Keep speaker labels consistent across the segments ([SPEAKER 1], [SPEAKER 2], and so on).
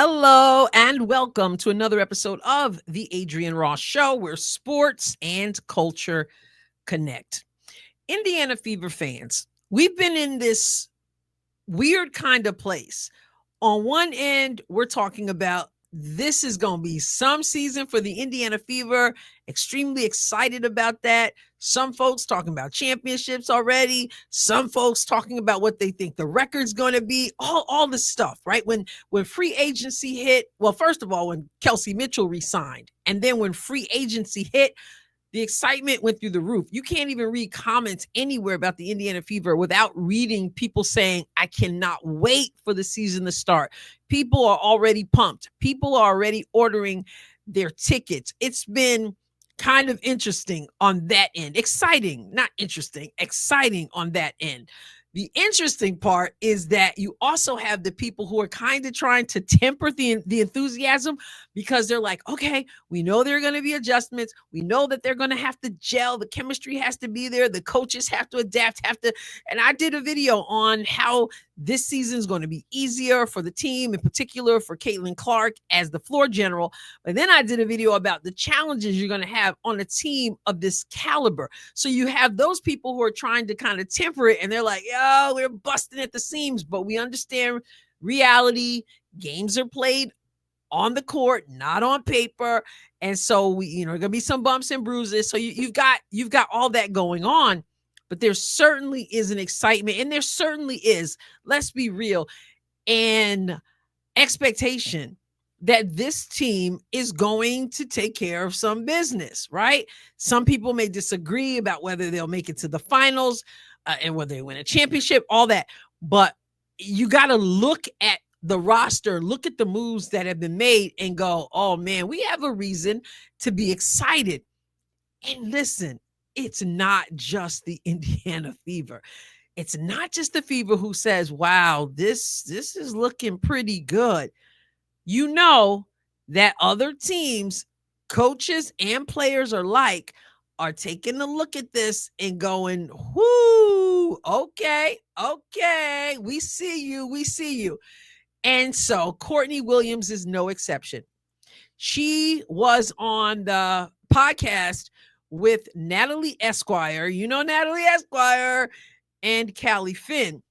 [SPEAKER 1] Hello and welcome to another episode of the Adrienne Ross Show, where sports and culture connect. Indiana Fever fans, we've been in this weird kind of place. On one end, we're talking about this is going to be some season for the Indiana Fever. Extremely excited about that. Some folks talking about championships already. Some folks talking about what they think the record's going to be. All this stuff, right? When free agency hit, well, first of all, when Kelsey Mitchell resigned, and then when free agency hit, the excitement went through the roof. You can't even read comments anywhere about the Indiana Fever without reading people saying, I cannot wait for the season to start. People are already pumped. People are already ordering their tickets. It's been kind of interesting on that end. Exciting, not interesting, exciting on that end. The interesting part is that you also have the people who are kind of trying to temper the enthusiasm, because they're like, okay, we know there are going to be adjustments. We know that they're going to have to gel. The chemistry has to be there. The coaches have to adapt, and I did a video on how this season is going to be easier for the team, in particular for Caitlin Clark as the floor general. But then I did a video about the challenges you're going to have on a team of this caliber. So you have those people who are trying to kind of temper it, and they're like, yo, we're busting at the seams, but we understand reality. Games are played on the court, not on paper. And so we, going to be some bumps and bruises. So you've got all that going on. But there certainly is an excitement, and there certainly is, let's be real, an expectation that this team is going to take care of some business, right? Some people may disagree about whether they'll make it to the finals and whether they win a championship, all that. But you got to look at the roster, look at the moves that have been made and go, oh man, we have a reason to be excited. And listen, it's not just the Indiana Fever. It's not just the Fever who says, wow, this is looking pretty good. You know that other teams, coaches and players alike, are taking a look at this and going, whoo, okay, we see you. And so Courtney Williams is no exception. She was on the podcast with Natalie Esquire, Natalie Esquire, and Callie Finn.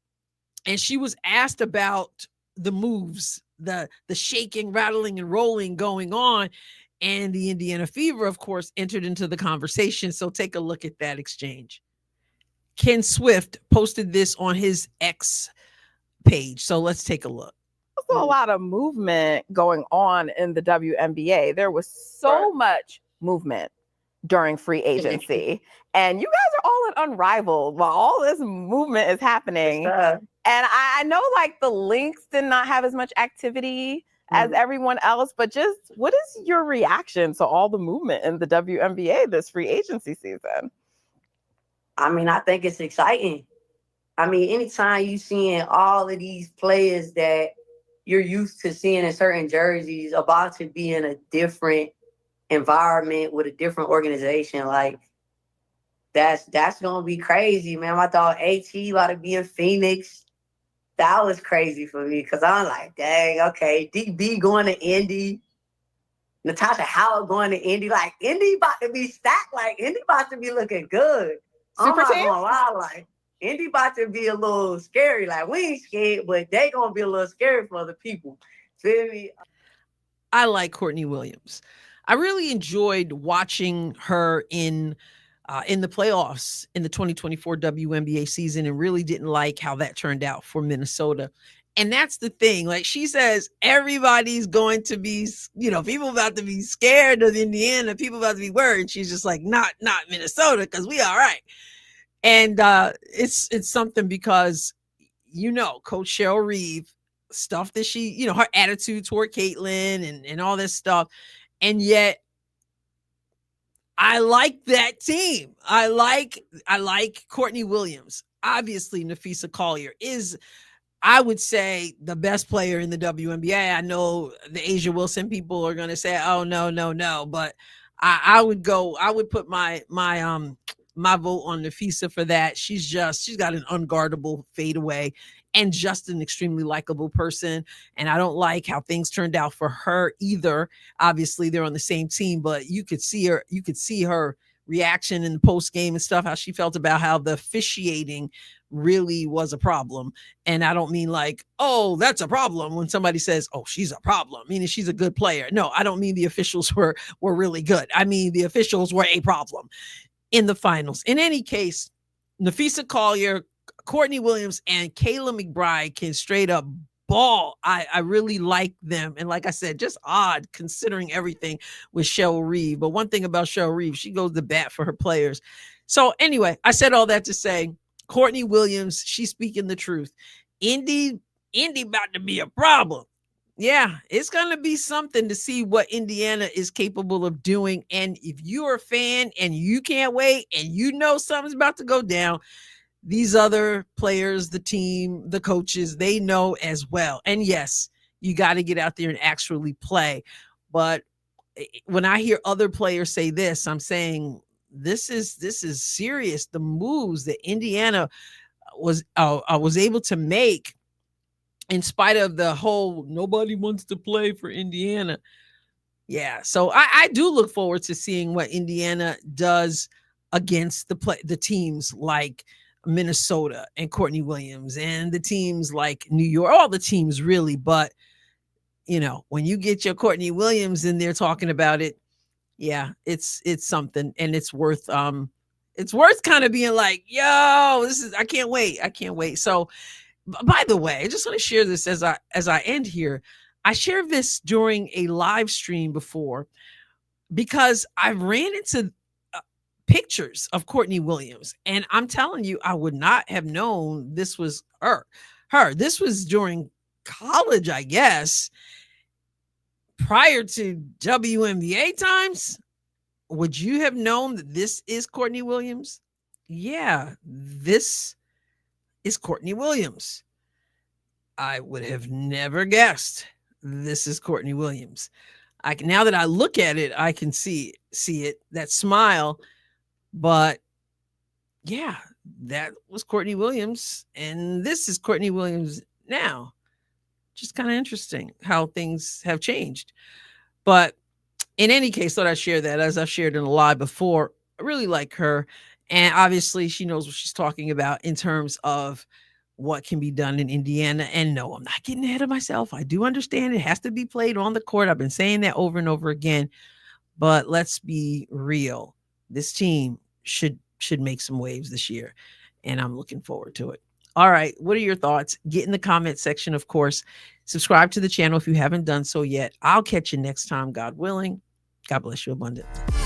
[SPEAKER 1] And she was asked about the moves, the shaking, rattling, and rolling going on. And the Indiana Fever, of course, entered into the conversation. So take a look at that exchange. Ken Swift posted this on his X page. So let's take a look.
[SPEAKER 2] Also a lot of movement going on in the WNBA. There was so much movement during free agency, and you guys are all at Unrivaled while all this movement is happening. And I know like the Lynx did not have as much activity as everyone else, but just what is your reaction to all the movement in the WNBA this free agency season?
[SPEAKER 3] I mean, I think it's exciting. I mean, anytime you seeing all of these players that you're used to seeing in certain jerseys about to be in a different environment with a different organization, like that's gonna be crazy, man. I thought AT about to be in Phoenix. That was crazy for me because I'm like, dang, okay, DB going to Indy, Natasha Howard going to Indy. Like Indy about to be stacked. Like Indy about to be looking good.
[SPEAKER 2] Super team.
[SPEAKER 3] Gonna lie, like Indy about to be a little scary. Like we ain't scared, but they gonna be a little scary for other people. Feel me?
[SPEAKER 1] I like Courtney Williams. I really enjoyed watching her in the playoffs in the 2024 WNBA season, and really didn't like how that turned out for Minnesota. And that's the thing. Like she says, everybody's going to be, people about to be scared of Indiana, people about to be worried. She's just like, not Minnesota, because we all right. And it's something because, Coach Cheryl Reeve, stuff that she, her attitude toward Caitlin and all this stuff. And yet I like that team. I like Courtney Williams. Obviously, Nafisa Collier is, I would say, the best player in the WNBA. I know the Asia Wilson people are going to say, oh, no. But I would put my vote on Nafisa for that. She's got an unguardable fadeaway. and just an extremely likable person. And I don't like how things turned out for her either. Obviously, they're on the same team, but you could see her reaction in the post game and stuff, how she felt about how the officiating really was a problem. And I don't mean like, oh, that's a problem when somebody says, oh, she's a problem, meaning she's a good player. No, I don't mean the officials were really good. I mean the officials were a problem in the finals. In any case, Nafisa Collier, Courtney Williams, and Kayla McBride can straight up ball. I really like them. And like I said, just odd considering everything with Cheryl Reeve. But one thing about Cheryl Reeve, she goes to bat for her players. So anyway, I said all that to say, Courtney Williams, she's speaking the truth. Indy about to be a problem. Yeah, it's going to be something to see what Indiana is capable of doing. And if you're a fan and you can't wait and you know something's about to go down, these other players, the team, the coaches, they know as well. And yes, you got to get out there and actually play. But when I hear other players say this, I'm saying this is serious. The moves that Indiana was able to make, in spite of the whole nobody wants to play for Indiana. Yeah, so I do look forward to seeing what Indiana does against the teams like Minnesota and Courtney Williams and the teams like New York, all the teams really. But, you know, when you get your Courtney Williams in there talking about it, yeah, it's something, and it's worth kind of being like, yo, I can't wait. So, by the way, I just want to share this as I end here. I shared this during a live stream before because I ran into pictures of Courtney Williams, and I'm telling you, I would not have known this was her. This was during college, I guess, prior to WNBA times. Would you have known that this is Courtney Williams? Yeah, this is Courtney Williams. I would have never guessed this is Courtney Williams. Now that I look at it, I can see it, that smile. But yeah, that was Courtney Williams, and this is Courtney Williams now. Just kind of interesting how things have changed. But in any case, thought I'd share that, as I've shared in a live before. I really like her. And obviously she knows what she's talking about in terms of what can be done in Indiana. And no, I'm not getting ahead of myself. I do understand it has to be played on the court. I've been saying that over and over again. But let's be real. This team should make some waves this year. And I'm looking forward to it. All right. What are your thoughts? Get in the comment section, of course. Subscribe to the channel if you haven't done so yet. I'll catch you next time, God willing. God bless you abundantly.